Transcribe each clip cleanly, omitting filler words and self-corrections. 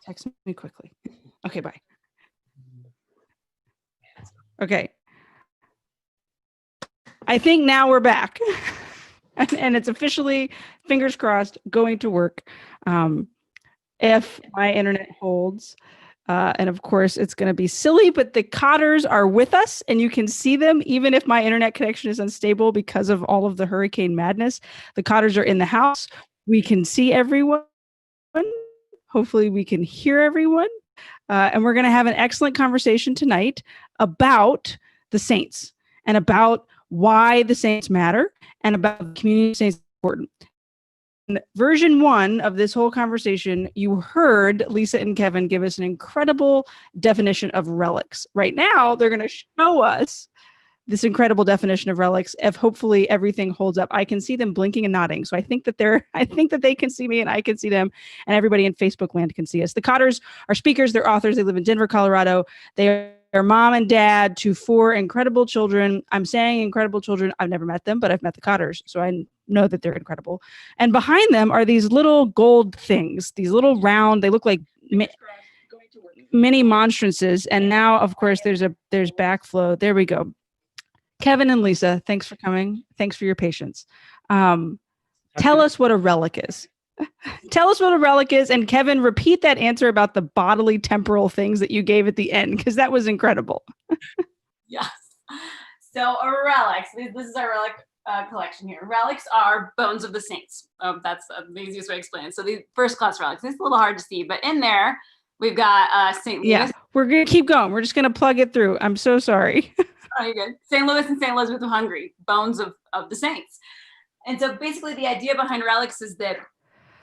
Text me quickly. Okay, bye. Okay. I think now we're back. And it's officially, fingers crossed, going to work. If my internet holds. And of course, it's going to be silly, but the Cotters are with us and you can see them even if my internet connection is unstable because of all of the hurricane madness. The Cotters are in the house. We can see everyone. Hopefully, we can hear everyone. And we're going to have an excellent conversation tonight about the saints and about why the saints matter and about the community of saints important. In version 1 of this whole conversation, you heard Lisa and Kevin give us an incredible definition of relics. Right now, they're going to show us this incredible definition of relics. If hopefully everything holds up, I can see them blinking and nodding. So I think that they can see me and I can see them, and everybody in Facebook land can see us. The Cotters are speakers, they're authors, they live in Denver, Colorado. They are mom and dad to 4 incredible children. I'm saying incredible children. I've never met them, but I've met the Cotters, so I know that they're incredible. And behind them are these little gold things, these little round, they look like mini monstrances. And now, of course, there's backflow. There we go. Kevin and Lisa, thanks for coming. Thanks for your patience. Tell us what a relic is. Tell us what a relic is. And Kevin, repeat that answer about the bodily temporal things that you gave at the end, because that was incredible. Yes. So a relic, this is our relic collection here. Relics are bones of the saints. That's the easiest way to explain it. So these first class relics, it's a little hard to see, but in there, we've got St. Louis. Yeah, we're going to keep going. We're just going to plug it through. I'm so sorry. Oh, you're good. St. Louis and St. Elizabeth of Hungary, bones of the saints. And so basically the idea behind relics is that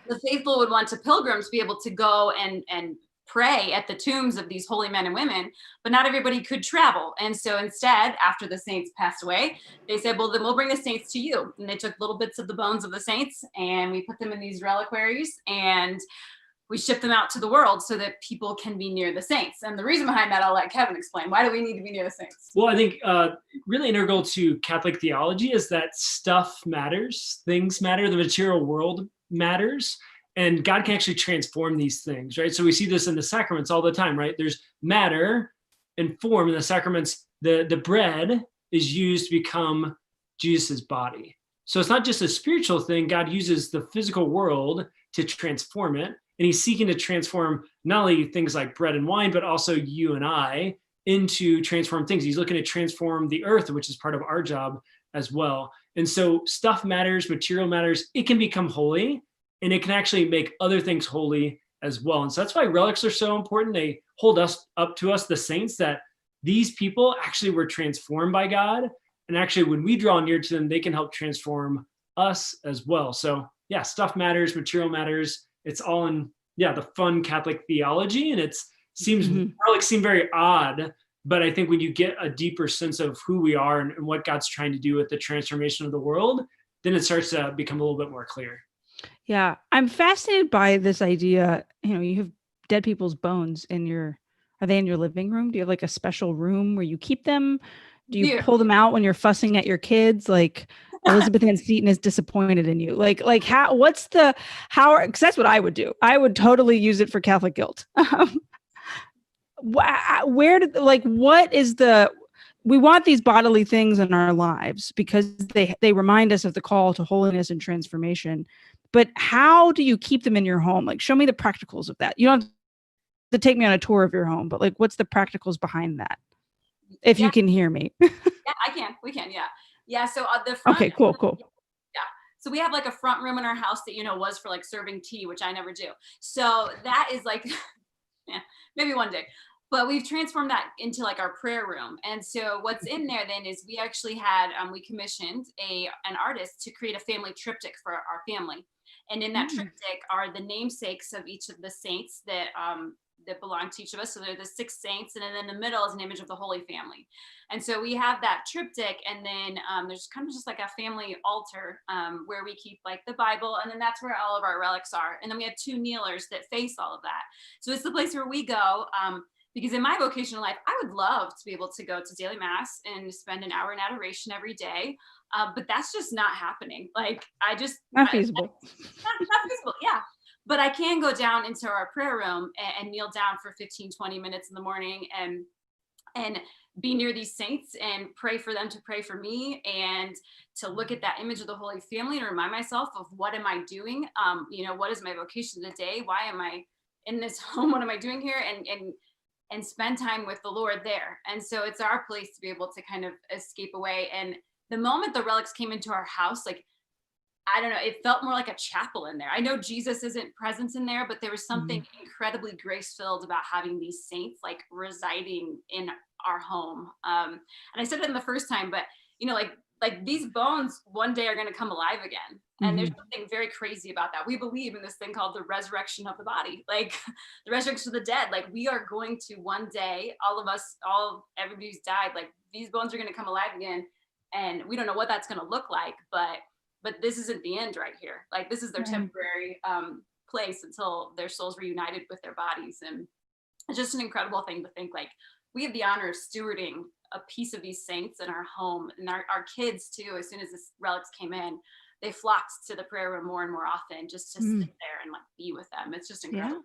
the faithful would want to pilgrims be able to go and pray at the tombs of these holy men and women, but not everybody could travel. And so instead, after the saints passed away, they said, well, then we'll bring the saints to you. And they took little bits of the bones of the saints and we put them in these reliquaries and we ship them out to the world so that people can be near the saints. And the reason behind that, I'll let Kevin explain. Why do we need to be near the saints? Well, I think really integral to Catholic theology is that stuff matters, things matter, the material world matters, and God can actually transform these things, right? So we see this in the sacraments all the time, right? There's matter and form in the sacraments. The bread is used to become Jesus's body. So it's not just a spiritual thing. God uses the physical world to transform it. And he's seeking to transform not only things like bread and wine, but also you and I into transform things. He's looking to transform the earth, which is part of our job as well. And so stuff matters, material matters. It can become holy and it can actually make other things holy as well. And so that's why relics are so important. They hold us up to us, the saints, that these people actually were transformed by God. And actually when we draw near to them, they can help transform us as well. So yeah, stuff matters, material matters. It's all in, the fun Catholic theology. And relics seem very odd, but I think when you get a deeper sense of who we are and what God's trying to do with the transformation of the world, then it starts to become a little bit more clear. Yeah, I'm fascinated by this idea. You have dead people's bones are they in your living room? Do you have like a special room where you keep them? Do you pull them out when you're fussing at your kids? Like Elizabeth Ann Seton is disappointed in you. Like because that's what I would do. I would totally use it for Catholic guilt. We want these bodily things in our lives because they remind us of the call to holiness and transformation. But how do you keep them in your home? Like, show me the practicals of that. You don't have to take me on a tour of your home, but like, what's the practicals behind that? If you can hear me. Yeah, I can. We can. Yeah. Yeah. So the front. Okay, cool. Yeah. So we have like a front room in our house that, was for like serving tea, which I never do. So that is like, maybe one day. But we've transformed that into like our prayer room. And so what's in there then is we actually had, we commissioned an artist to create a family triptych for our family. And in that triptych are the namesakes of each of the saints that belong to each of us. So they're the 6 saints. And then in the middle is an image of the Holy Family. And so we have that triptych. And then there's kind of just like a family altar where we keep like the Bible. And then that's where all of our relics are. And then we have 2 kneelers that face all of that. So it's the place where we go. Because in my vocational life, I would love to be able to go to daily mass and spend an hour in adoration every day. But that's just not happening. Like not feasible. Not feasible. Yeah. but I can go down into our prayer room and kneel down for 15, 20 minutes in the morning and be near these saints and pray for them to pray for me, and to look at that image of the Holy Family and remind myself of what am I doing? What is my vocation today? Why am I in this home? What am I doing here? And spend time with the Lord there. And so it's our place to be able to kind of escape away. And the moment the relics came into our house, like, I don't know, it felt more like a chapel in there. I know Jesus isn't present in there, but there was something incredibly grace-filled about having these saints like residing in our home. And I said it in the first time, but like these bones one day are going to come alive again. And there's something very crazy about that. We believe in this thing called the resurrection of the body, like the resurrection of the dead. Like we are going to one day, all of us, everybody who's died, like these bones are going to come alive again. And we don't know what that's going to look like, but this isn't the end right here. Like this is their temporary place until their souls reunited with their bodies. And it's just an incredible thing to think, like, we have the honor of stewarding a piece of these saints in our home, and our kids too. As soon as this relics came in, they flocked to the prayer room more and more often just to sit there and like be with them. It's just incredible.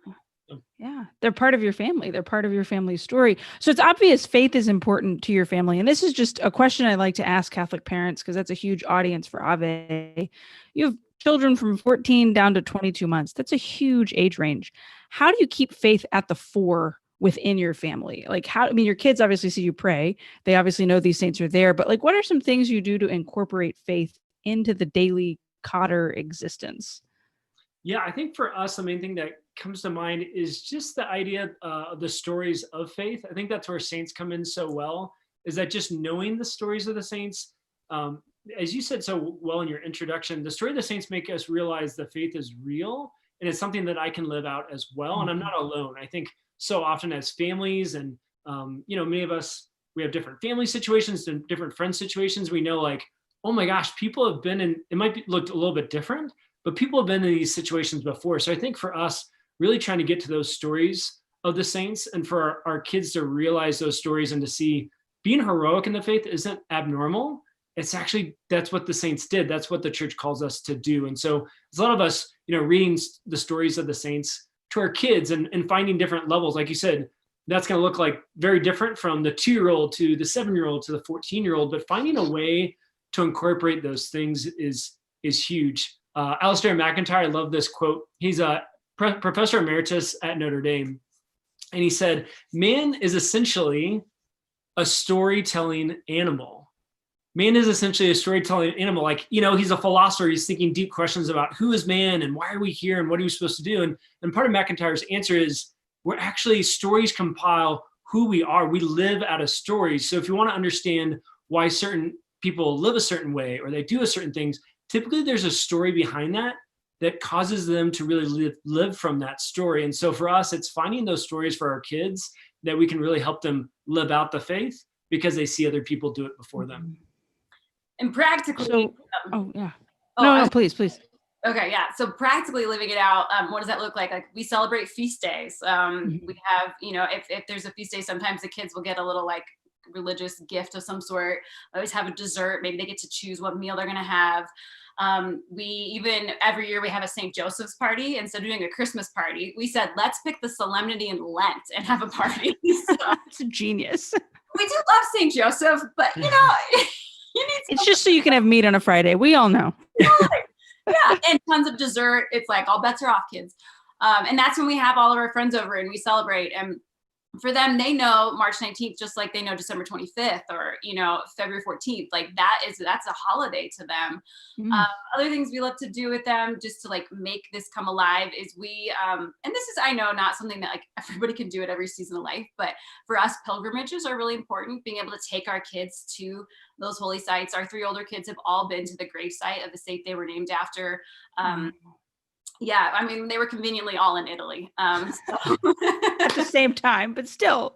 Yeah, they're part of your family. They're part of your family's story. So it's obvious faith is important to your family. And this is just a question I like to ask Catholic parents, because that's a huge audience for Ave. You have children from 14 down to 22 months. That's a huge age range. How do you keep faith at the fore within your family? Like your kids obviously see you pray. They obviously know these saints are there, but like, what are some things you do to incorporate faith into the daily Cotter existence? Yeah, I think for us, the main thing that comes to mind is just the idea of the stories of faith. I think that's where saints come in so well, is that just knowing the stories of the saints, as you said so well in your introduction, the story of the saints make us realize the faith is real, and it's something that I can live out as well. And I'm not alone. I think so often as families and, many of us, we have different family situations and different friend situations. We know like, oh my gosh, people have been in, it might be looked a little bit different, but people have been in these situations before. So I think for us, really trying to get to those stories of the saints, and for our kids to realize those stories and to see being heroic in the faith isn't abnormal. It's actually, that's what the saints did. That's what the church calls us to do. And so there's a lot of us, reading the stories of the saints to our kids and finding different levels. Like you said, that's going to look like very different from the 2-year-old to the 7-year-old to the 14-year-old, but finding a way to incorporate those things is huge. Alistair McIntyre, I love this quote. He's a professor emeritus at Notre Dame. And he said, man is essentially a storytelling animal. Man is essentially a storytelling animal. Like, he's a philosopher. He's thinking deep questions about who is man and why are we here and what are we supposed to do? And part of McIntyre's answer is we're actually, stories compile who we are. We live out of stories. So if you want to understand why certain people live a certain way or they do a certain things, typically there's a story behind that causes them to really live from that story. And so for us, it's finding those stories for our kids that we can really help them live out the faith because they see other people do it before them. And practically. Please. Okay, yeah. So practically living it out, what does that look like? Like we celebrate feast days. We have, if there's a feast day, sometimes the kids will get a little like religious gift of some sort. I always have a dessert. Maybe they get to choose what meal they're going to have. We even every year we have a St. Joseph's party. Instead of doing a Christmas party, we said, let's pick the solemnity in Lent and have a party. So, it's a genius. We do love St. Joseph, but you need it's just so you can have meat on a Friday. We all know. Yeah, and tons of dessert. It's like all bets are off, kids. And that's when we have all of our friends over and we celebrate. And for them, they know March 19th, just like they know December 25th or, February 14th. Like that's a holiday to them. Other things we love to do with them just to like make this come alive is we, and this is, I know, not something that like everybody can do at every season of life, but for us, pilgrimages are really important. Being able to take our kids to those holy sites. Our 3 older kids have all been to the gravesite of the saint they were named after. Yeah, I mean, they were conveniently all in Italy. So. At the same time, but still.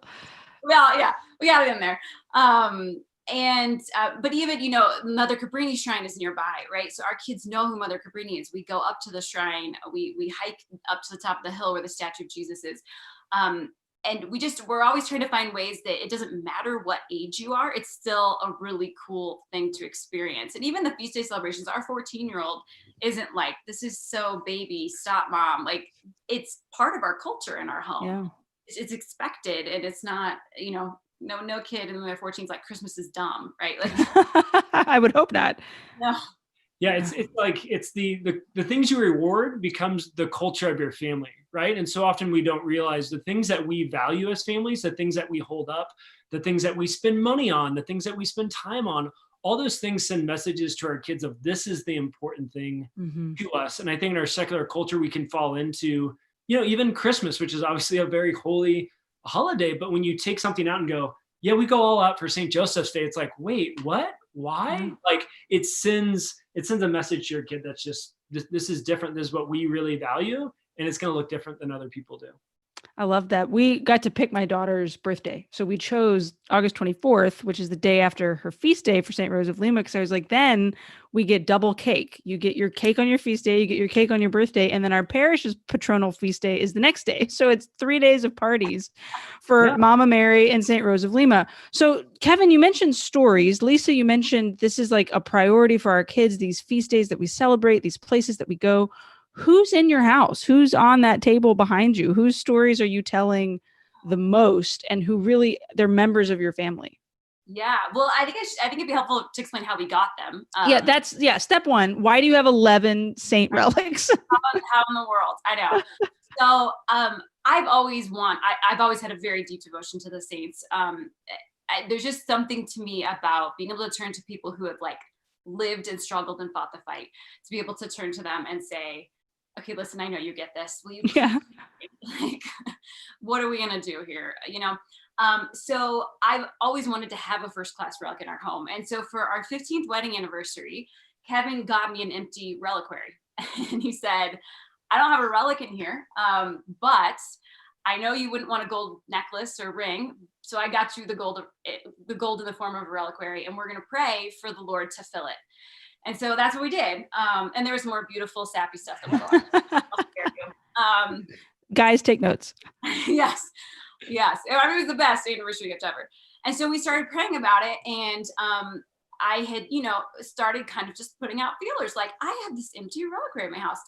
Well, yeah, we got it in there. But even, Mother Cabrini Shrine is nearby, right? So our kids know who Mother Cabrini is. We go up to the shrine. We hike up to the top of the hill where the statue of Jesus is. we're always trying to find ways that it doesn't matter what age you are, it's still a really cool thing to experience. And even the feast day celebrations, our 14-year-old isn't like, this is so baby, stop mom. Like, it's part of our culture in our home. Yeah. It's expected, and it's not, no kid in their 14s like Christmas is dumb, right? Like, I would hope not. no. Yeah, it's like it's the things you reward becomes the culture of your family, right? And so often we don't realize the things that we value as families, the things that we hold up, the things that we spend money on, the things that we spend time on, all those things send messages to our kids of this is the important thing to us. And I think in our secular culture, we can fall into, even Christmas, which is obviously a very holy holiday. But when you take something out and go, yeah, we go all out for St. Joseph's Day, it's like, wait, what? Why? Like it sends a message to your kid that's just, this is different. This is what we really value. And it's going to look different than other people do. I love that. We got to pick my daughter's birthday. So we chose August 24th, which is the day after her feast day for St. Rose of Lima. Because I was like, then we get double cake. You get your cake on your feast day, you get your cake on your birthday. And then our parish's patronal feast day is the next day. So it's 3 days of parties for Mama Mary and St. Rose of Lima. So Kevin, you mentioned stories. Lisa, you mentioned this is like a priority for our kids, these feast days that we celebrate, these places that we go. Who's in your house? Who's on that table behind you? Whose stories are you telling the most, and who really they're members of your family? Yeah. Well, I think it'd be helpful to explain how we got them. Step one. Why do you have 11 saint relics? How in the world? I know. So I've always had a very deep devotion to the saints. There's just something to me about being able to turn to people who have like lived and struggled and fought the fight, to be able to turn to them and say, okay, listen, I know you get this. Will you? Yeah. Like, what are we going to do here? So I've always wanted to have a first class relic in our home. And so for our 15th wedding anniversary, Kevin got me an empty reliquary. And he said, I don't have a relic in here, but I know you wouldn't want a gold necklace or ring. So I got you the gold in the form of a reliquary, and we're going to pray for the Lord to fill it. And so that's what we did. And there was more beautiful, sappy stuff that went on. I'll share you. Guys, take notes. Yes. I mean, it was the best anniversary gift ever. And so we started praying about it. And I had, started kind of just putting out feelers like, I have this empty reliquary in my house.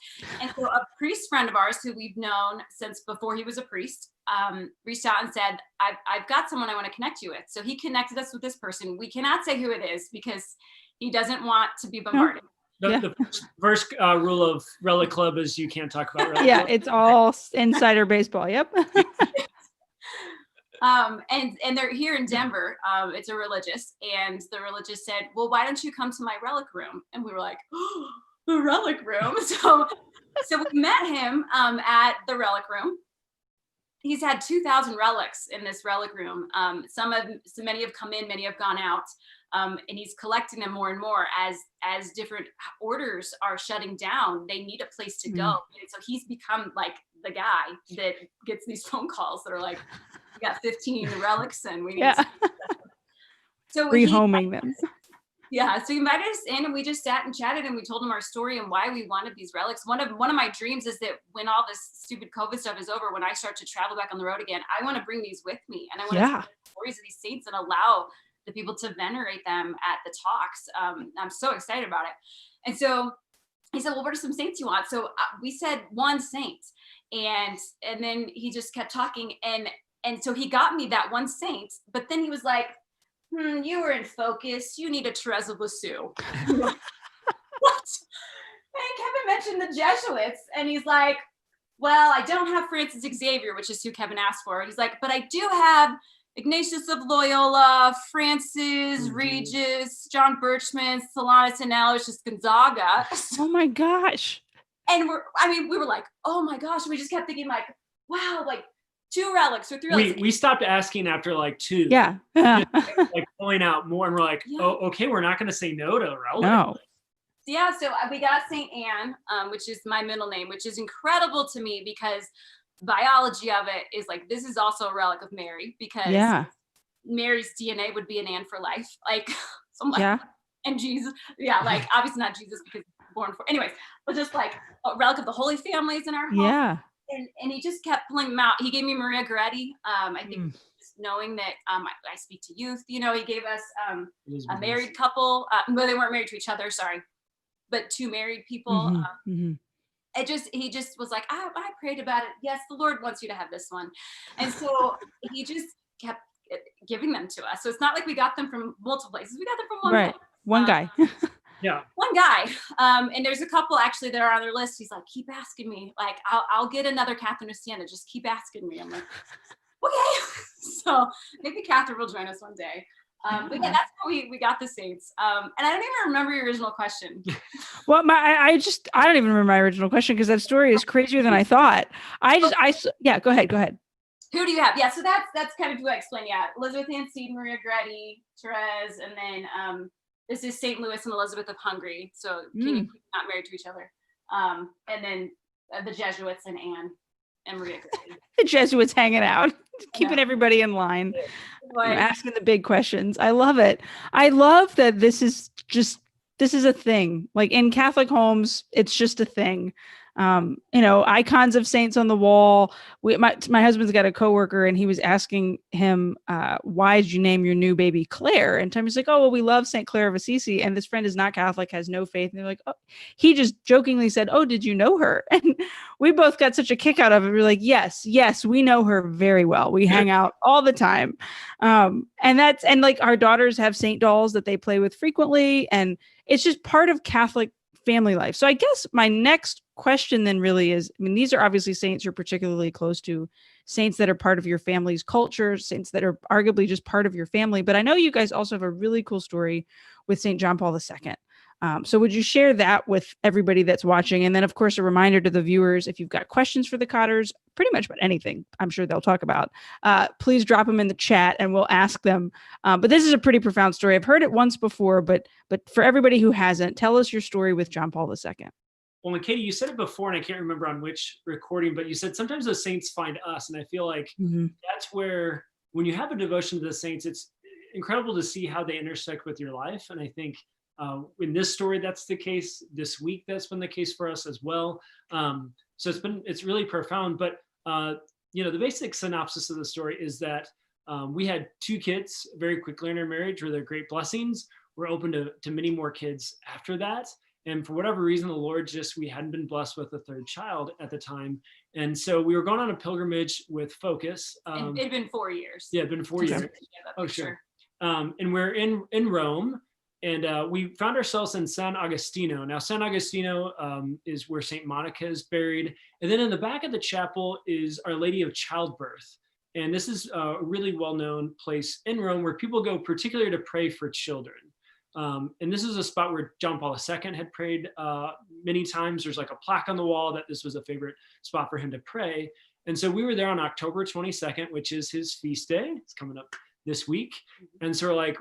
And so a priest friend of ours who we've known since before he was a priest reached out and said, I've got someone I want to connect you with. So he connected us with this person. We cannot say who it is because he doesn't want to be bombarded. The first rule of Relic Club is you can't talk about Relic Club. It's all insider baseball. Yep. And they're here in Denver. It's a religious, and the religious said, well, why don't you come to my relic room? And we were like, oh, the relic room. So we met him at the relic room. He's had 2,000 relics in this relic room. Many have come in, many have gone out. And he's collecting them more and more as different orders are shutting down. They need a place to go. And so he's become like the guy that gets these phone calls that are like, we got 15 relics and we need so rehoming them. Yeah. So he invited us in and we just sat and chatted and we told him our story and why we wanted these relics. One of my dreams is that when all this stupid COVID stuff is over, when I start to travel back on the road again, I want to bring these with me. And I want to tell the stories of these saints and allow the people to venerate them at the talks. I'm so excited about it. And so he said, well, what are some saints you want? So we said one saint. And then he just kept talking. And so he got me that one saint, but then he was like, you were in focus. You need a Therese of Lisieux. What? And Kevin mentioned the Jesuits. And he's like, well, I don't have Francis Xavier, which is who Kevin asked for. He's like, but I do have Ignatius of Loyola, Francis, Regis, John Birchman, Solanus, and Aloysius Gonzaga. Oh my gosh. And we were like, oh my gosh. We just kept thinking like, wow, like 2 relics or 3 relics. We stopped asking after like 2. Yeah. Like pulling out more and we're like, oh, okay, we're not going to say no to a relic. No. Yeah. So we got St. Anne, which is my middle name, which is incredible to me because biology of it is like, this is also a relic of Mary because Mary's DNA would be an Anne for life. Like, so I'm like, and Jesus. Yeah. Like obviously not Jesus because he's born for, anyways, but just like a relic of the Holy Families in our home. Yeah. and he just kept pulling them out. He gave me Maria Goretti. I think just knowing that I speak to youth, he gave us a married couple, but they weren't married to each other, sorry, but two married people. He just was like, I prayed about it. Yes, the Lord wants you to have this one. And so he just kept giving them to us. So it's not like we got them from multiple places. We got them from one place. One guy. Yeah. One guy. And there's a couple actually that are on their list. He's like, keep asking me. Like, I'll get another Catherine or Sienna. Just keep asking me. I'm like, okay. So maybe Catherine will join us one day. But yeah, that's how we got the saints. And I don't even remember your original question. Well, I don't even remember my original question because that story is crazier than I thought. Yeah, go ahead. Who do you have? Yeah, so that's kind of who I explained. Yeah, Elizabeth Anstey, Maria Goretti, Therese, and then this is St. Louis and Elizabeth of Hungary. So king and queen not married to each other. And then the Jesuits and Anne and Maria Goretti. The Jesuits hanging out, keeping everybody in line, asking the big questions. I love it. I love that this is a thing. Like in Catholic homes, it's just a thing. Icons of saints on the wall. My husband's got a coworker and he was asking him, why did you name your new baby Claire? And Tommy's like, oh, well, we love St. Clare of Assisi. And this friend is not Catholic, has no faith. And they're like, oh, he just jokingly said, oh, did you know her? And we both got such a kick out of it. We're like, yes, we know her very well. We hang out all the time. And like our daughters have saint dolls that they play with frequently. And it's just part of Catholic family life. So I guess my next question then really is, I mean, these are obviously saints you're particularly close to, saints that are part of your family's culture, saints that are arguably just part of your family. But I know you guys also have a really cool story with St. John Paul II. So would you share that with everybody that's watching? And then, of course, a reminder to the viewers, if you've got questions for the Cotters, pretty much about anything I'm sure they'll talk about, please drop them in the chat and we'll ask them. But this is a pretty profound story. I've heard it once before, but for everybody who hasn't, tell us your story with John Paul II. Well, and Katie, you said it before, and I can't remember on which recording, but you said sometimes the saints find us. And I feel like that's where, when you have a devotion to the saints, it's incredible to see how they intersect with your life. And I think in this story, that's the case. This week, that's been the case for us as well. So it's really profound. But the basic synopsis of the story is that we had two kids very quickly in our marriage, where they're great blessings. We're open to many more kids after that. And for whatever reason, the Lord we hadn't been blessed with a third child at the time. And so we were going on a pilgrimage with Focus. It'd been 4 years. Yeah, it'd been 4 years. Oh, sure. And we're in Rome. And we found ourselves in San Agostino. Now, San Agostino is where St. Monica is buried. And then in the back of the chapel is Our Lady of Childbirth. And this is a really well-known place in Rome where people go particularly to pray for children. And this is a spot where John Paul II had prayed many times. There's like a plaque on the wall that this was a favorite spot for him to pray. And so we were there on October 22nd, which is his feast day. It's coming up this week. And so we're like,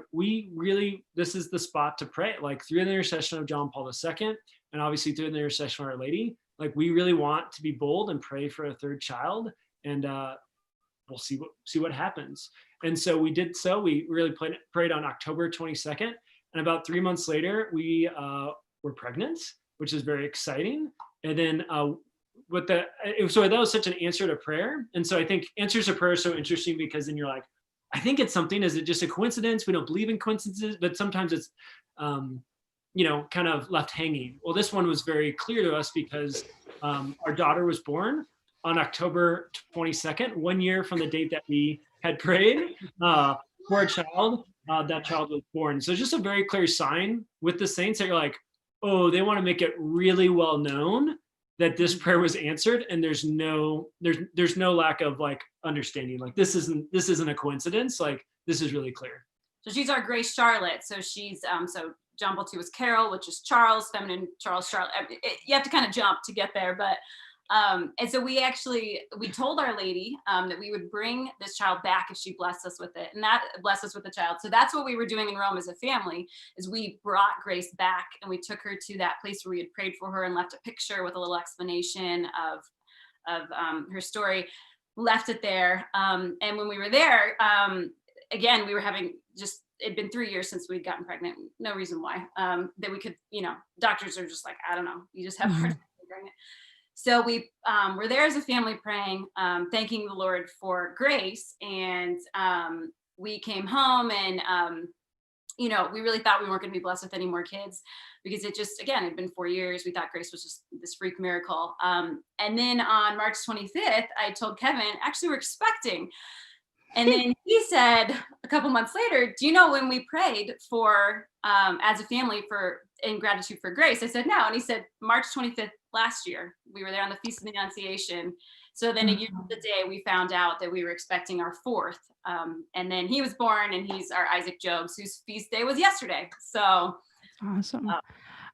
this is the spot to pray, like through the intercession of John Paul II, and obviously through the intercession of Our Lady, like we really want to be bold and pray for a third child. And we'll see what happens. And so we did so. We really prayed on October 22nd. And about 3 months later, we were pregnant, which is very exciting. And then so that was such an answer to prayer. And so I think answers to prayer are so interesting because then you're like, I think it's something. Is it just a coincidence? We don't believe in coincidences, but sometimes it's, kind of left hanging. Well, this one was very clear to us because our daughter was born on October 22nd, 1 year from the date that we had prayed for a child. That child was born. So just a very clear sign with the saints that you're like, oh, they want to make it really well known that this prayer was answered, and there's no lack of like understanding. Like this isn't a coincidence. Like this is really clear. So she's our Grace Charlotte. So she's so John Paul II was Carol, which is Charles, feminine Charles Charlotte. You have to kind of jump to get there, but. And so we told Our Lady that we would bring this child back if she blessed us with it, and that blessed us with the child. So that's what we were doing in Rome as a family, is we brought Grace back and we took her to that place where we had prayed for her and left a picture with a little explanation of her story, left it there. And when we were there, again, we were having it'd been 3 years since we'd gotten pregnant. No reason why, that we could, doctors are just like, I don't know, you just have a hard time pregnant. So we were there as a family praying, thanking the Lord for grace. And we came home and, we really thought we weren't going to be blessed with any more kids because it just, again, it'd been 4 years. We thought grace was just this freak miracle. And then on March 25th, I told Kevin, actually, we're expecting. And then he said a couple months later, do you know when we prayed for, as a family, for in gratitude for grace? I said, no. And he said, March 25th last year. We were there on the Feast of the Annunciation. So then a year to the day, we found out that we were expecting our fourth. And then he was born, and he's our Isaac Jobs, whose feast day was yesterday. So awesome.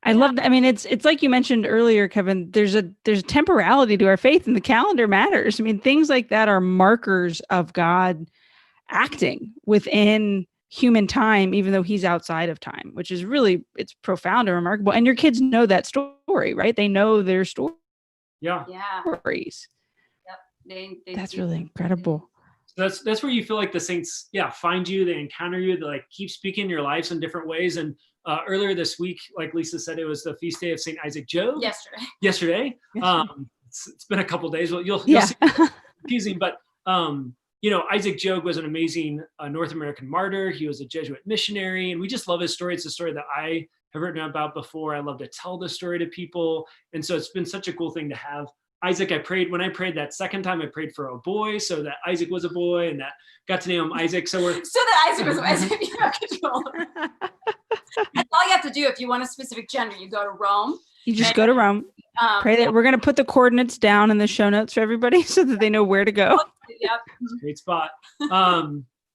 I love that. I mean, it's like you mentioned earlier, Kevin, there's a temporality to our faith, and the calendar matters. I mean, things like that are markers of God acting within human time, even though he's outside of time, which is really, it's profound and remarkable. And your kids know that story, right? They know their stories. Yeah. Yep. That's really incredible. So that's where you feel like the saints, find you, they encounter you, they like keep speaking your lives in different ways. And earlier this week, like Lisa said, it was the feast day of St. Isaac Job. Yesterday. It's been a couple days. Well, you'll see it's confusing, but Isaac Job was an amazing North American martyr. He was a Jesuit missionary, and we just love his story. It's a story that I have written about before. I love to tell the story to people. And so it's been such a cool thing to have Isaac. When I prayed that second time, I prayed for a boy, so that Isaac was a boy, and that got to name him Isaac. So that Isaac was Isaac. You have control. That's all you have to do. If you want a specific gender, you go to Rome. You just go to Rome. Pray that. We're going to put the coordinates down in the show notes for everybody so that they know where to go. Yep. Great spot.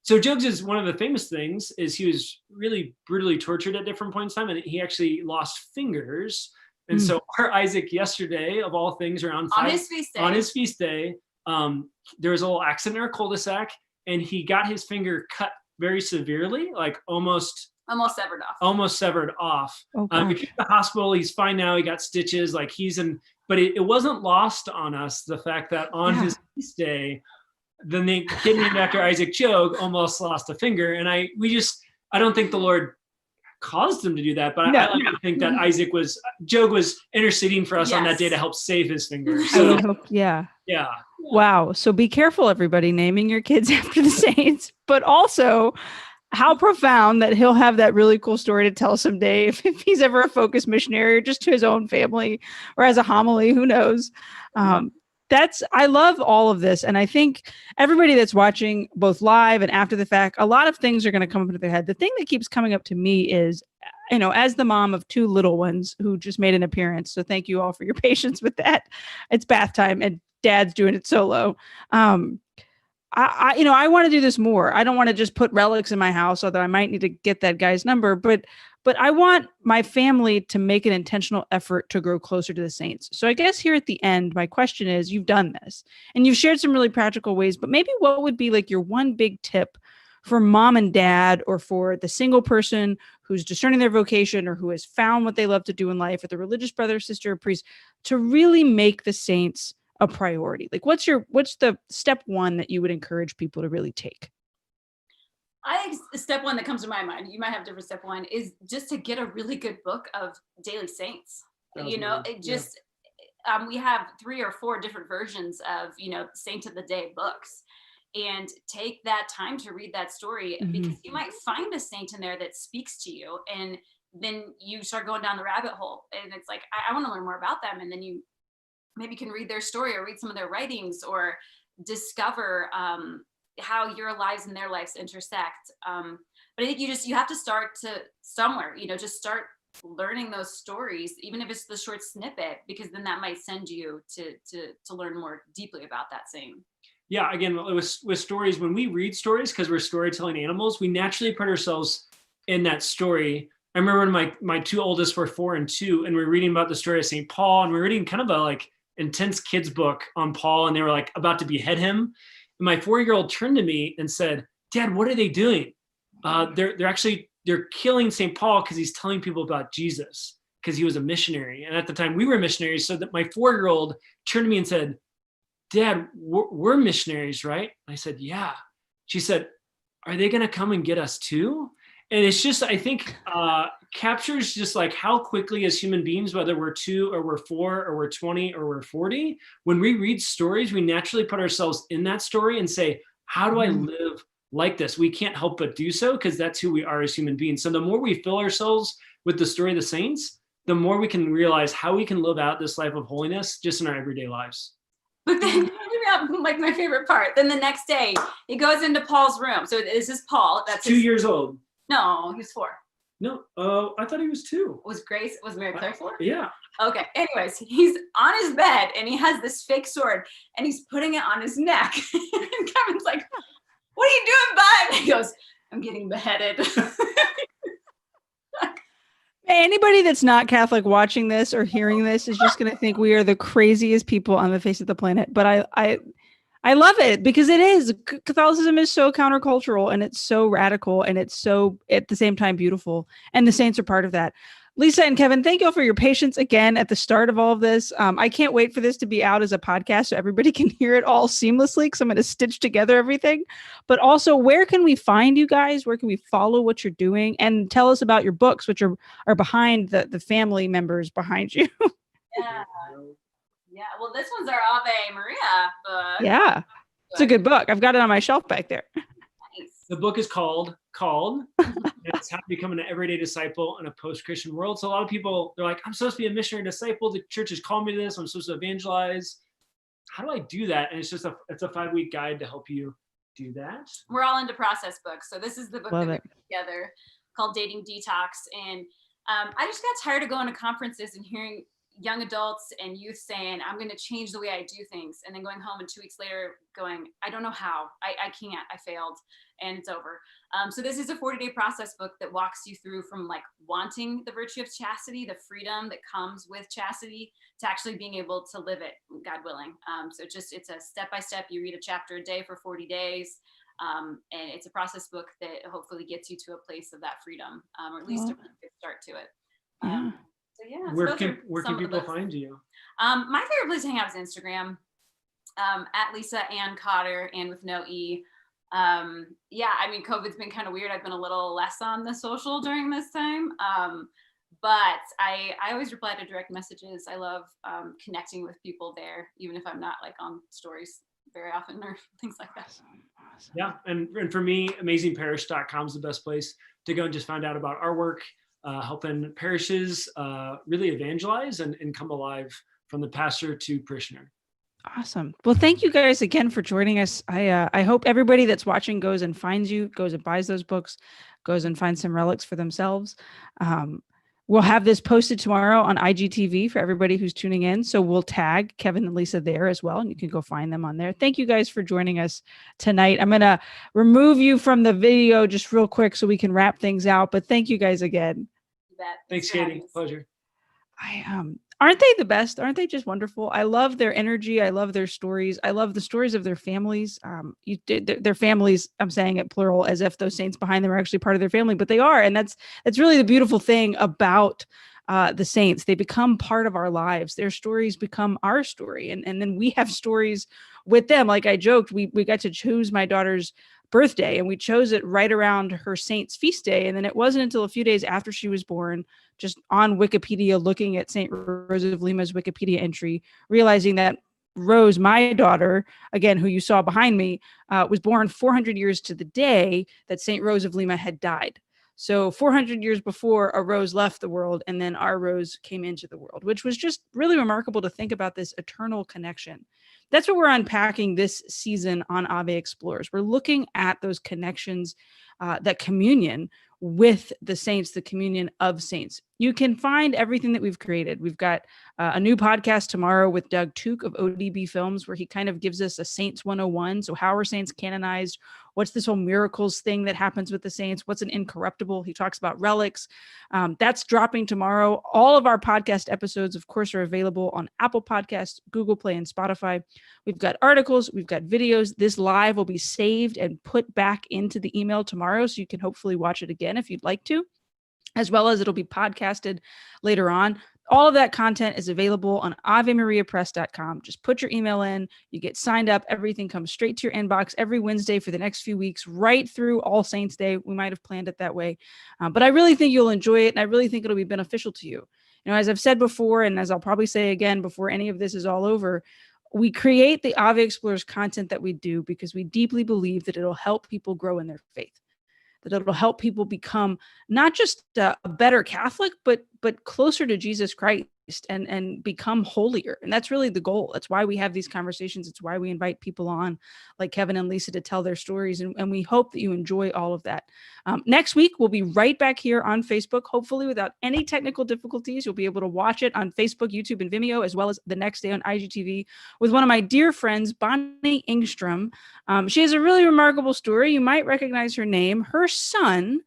So Job's is one of the famous things is he was really brutally tortured at different points in time, and he actually lost fingers. And so our Isaac yesterday, of all things, around on his feast day, there was a little accident in our cul-de-sac, and he got his finger cut very severely, like almost severed off. Oh, he came to the hospital. He's fine now. He got stitches. Like but it wasn't lost on us, the fact that on his feast day, the kid named after Isaac Job almost lost a finger. And I don't think the Lord caused him to do that, but I like to think that Job was interceding for us on that day to help save his finger. So, yeah. Wow. So be careful, everybody, naming your kids after the saints, but also how profound that he'll have that really cool story to tell someday if he's ever a focused missionary or just to his own family or as a homily, who knows? I love all of this. And I think everybody that's watching both live and after the fact, a lot of things are going to come up into their head. The thing that keeps coming up to me is, as the mom of two little ones who just made an appearance. So thank you all for your patience with that. It's bath time and Dad's doing it solo. I want to do this more. I don't want to just put relics in my house, although I might need to get that guy's number, but I want my family to make an intentional effort to grow closer to the saints. So I guess here at the end, my question is, you've done this and you've shared some really practical ways, but maybe what would be like your one big tip for mom and dad, or for the single person who's discerning their vocation or who has found what they love to do in life, or the religious brother, sister, or priest, to really make the saints a priority? Like, what's the step one that you would encourage people to really take? I think step one that comes to my mind, you might have different step one, is just to get a really good book of daily saints. We have 3 or 4 different versions of, Saint of the Day books, and take that time to read that story, because you might find a saint in there that speaks to you, and then you start going down the rabbit hole, and it's like, I want to learn more about them. And then you maybe can read their story or read some of their writings, or discover how your lives and their lives intersect. But I think you have to start to somewhere, just start learning those stories, even if it's the short snippet, because then that might send you to learn more deeply about that same. Yeah, again, with stories, when we read stories, because we're storytelling animals, we naturally put ourselves in that story. I remember when my 2 oldest were 4 and 2, and we're reading about the story of St. Paul, and we're reading kind of a intense kids book on Paul, and they were about to behead him. And my 4-year-old turned to me and said, "Dad, what are they doing? They're killing St. Paul because he's telling people about Jesus, because he was a missionary." And at the time we were missionaries. So that my 4-year-old turned to me and said, "Dad, we're missionaries, right?" I said, "Yeah." She said, "Are they going to come and get us too?" And it's just, I think captures just like how quickly as human beings, whether we're 2 or we're 4 or we're 20 or we're 40, when we read stories, we naturally put ourselves in that story and say, how do I live like this? We can't help but do so because that's who we are as human beings. So the more we fill ourselves with the story of the saints, the more we can realize how we can live out this life of holiness just in our everyday lives. But then like my favorite part. Then the next day he goes into Paul's room. So this is Paul. That's 2 years old. No, he's 4. No, I thought he was 2. Was Mary Claire 4? Yeah. Okay. Anyways, he's on his bed and he has this fake sword and he's putting it on his neck. And Kevin's like, "What are you doing, bud?" And he goes, "I'm getting beheaded." Anybody that's not Catholic watching this or hearing this is just going to think we are the craziest people on the face of the planet. But I love it because it is. Catholicism is so countercultural and it's so radical and it's so at the same time beautiful. And the saints are part of that. Lisa and Kevin, thank you all for your patience again at the start of all of this. I can't wait for this to be out as a podcast so everybody can hear it all seamlessly because I'm going to stitch together everything. But also, where can we find you guys? Where can we follow what you're doing? And tell us about your books, which are behind the family members behind you. Yeah. Yeah. Well, this one's our Ave Maria book. Yeah. It's a good book. I've got it on my shelf back there. Nice. The book is called. It's how to become an everyday disciple in a post-Christian world. So a lot of people, they're like, I'm supposed to be a missionary disciple. The church has called me to this. I'm supposed to evangelize. How do I do that? And it's a 5-week guide to help you do that. We're all into process books. So this is the book Love that we it. put together called Dating Detox. And I just got tired of going to conferences and hearing young adults and youth saying, I'm going to change the way I do things. And then going home and 2 weeks later going, I don't know how, I can't, I failed and it's over. So this is a 40-day process book that walks you through from like wanting the virtue of chastity, the freedom that comes with chastity, to actually being able to live it, God willing. So it's a step-by-step, you read a chapter a day for 40 days. And it's a process book that hopefully gets you to a place of that freedom, or at least a good start to it. Yeah. So yeah. Where can people find you? My favorite place to hang out is Instagram, at Lisa Ann Cotter, and with no E. Yeah, I mean, COVID's been kind of weird. I've been a little less on the social during this time. But I always reply to direct messages. I love connecting with people there, even if I'm not like on stories very often or things like that. Awesome. Yeah, and for me, amazingparish.com is the best place to go and just find out about our work, helping parishes really evangelize and come alive from the pastor to parishioner. Awesome. Well, thank you guys again for joining us. I hope everybody that's watching goes and finds you, goes and buys those books, goes and finds some relics for themselves. We'll have this posted tomorrow on IGTV for everybody who's tuning in. So we'll tag Kevin and Lisa there as well, and you can go find them on there. Thank you guys for joining us tonight. I'm going to remove you from the video just real quick so we can wrap things out. But thank you guys again. Thanks, Katie. Pleasure. Aren't they the best? Aren't they just wonderful? I love their energy. I love their stories. I love the stories of their families. Their families, I'm saying it plural as if those saints behind them are actually part of their family, but they are. And that's really the beautiful thing about the saints. They become part of our lives. Their stories become our story. And then we have stories with them. Like I joked, we got to choose my daughter's birthday and we chose it right around her saint's feast day. And then it wasn't until a few days after she was born, just on Wikipedia, looking at St. Rose of Lima's Wikipedia entry, realizing that Rose, my daughter, again, who you saw behind me, was born 400 years to the day that St. Rose of Lima had died. So 400 years before a Rose left the world, and then our Rose came into the world, which was just really remarkable to think about this eternal connection. That's what we're unpacking this season on Ave Explores. We're looking at those connections, that communion with the saints, the communion of saints. You can find everything that we've created. We've got a new podcast tomorrow with Doug Tuke of ODB Films, where he kind of gives us a Saints 101. So how are saints canonized? What's this whole miracles thing that happens with the saints? What's an incorruptible? He talks about relics. That's dropping tomorrow. All of our podcast episodes, of course, are available on Apple Podcasts, Google Play, and Spotify. We've got articles. We've got videos. This live will be saved and put back into the email tomorrow, so you can hopefully watch it again if you'd like to, as well as it'll be podcasted later on. All of that content is available on avemariapress.com. Just put your email in, you get signed up, everything comes straight to your inbox every Wednesday for the next few weeks, right through All Saints Day. We might have planned it that way, but I really think you'll enjoy it, and I really think it'll be beneficial to you. You know, as I've said before, and as I'll probably say again before any of this is all over, we create the Ave Explorers content that we do because we deeply believe that it'll help people grow in their faith, that it'll help people become not just a better Catholic, but closer to Jesus Christ and become holier. And that's really the goal. That's why we have these conversations. It's why we invite people on like Kevin and Lisa to tell their stories. And we hope that you enjoy all of that. Next week, we'll be right back here on Facebook, hopefully without any technical difficulties. You'll be able to watch it on Facebook, YouTube, and Vimeo, as well as the next day on IGTV with one of my dear friends, Bonnie Engstrom. She has a really remarkable story. You might recognize her name. Her son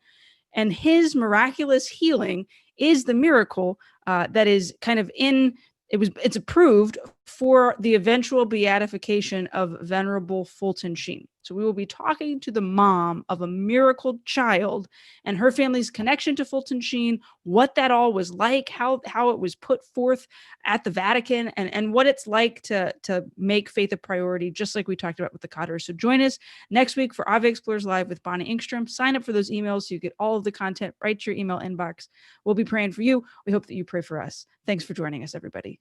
and his miraculous healing is the miracle that is kind of it's approved for the eventual beatification of Venerable Fulton Sheen. So we will be talking to the mom of a miracle child and her family's connection to Fulton Sheen, what that all was like, how it was put forth at the Vatican, and what it's like to make faith a priority, just like we talked about with the Cotters. So join us next week for Ave Explorers Live with Bonnie Engstrom. Sign up for those emails so you get all of the content right to your email inbox. We'll be praying for you. We hope that you pray for us. Thanks for joining us, everybody.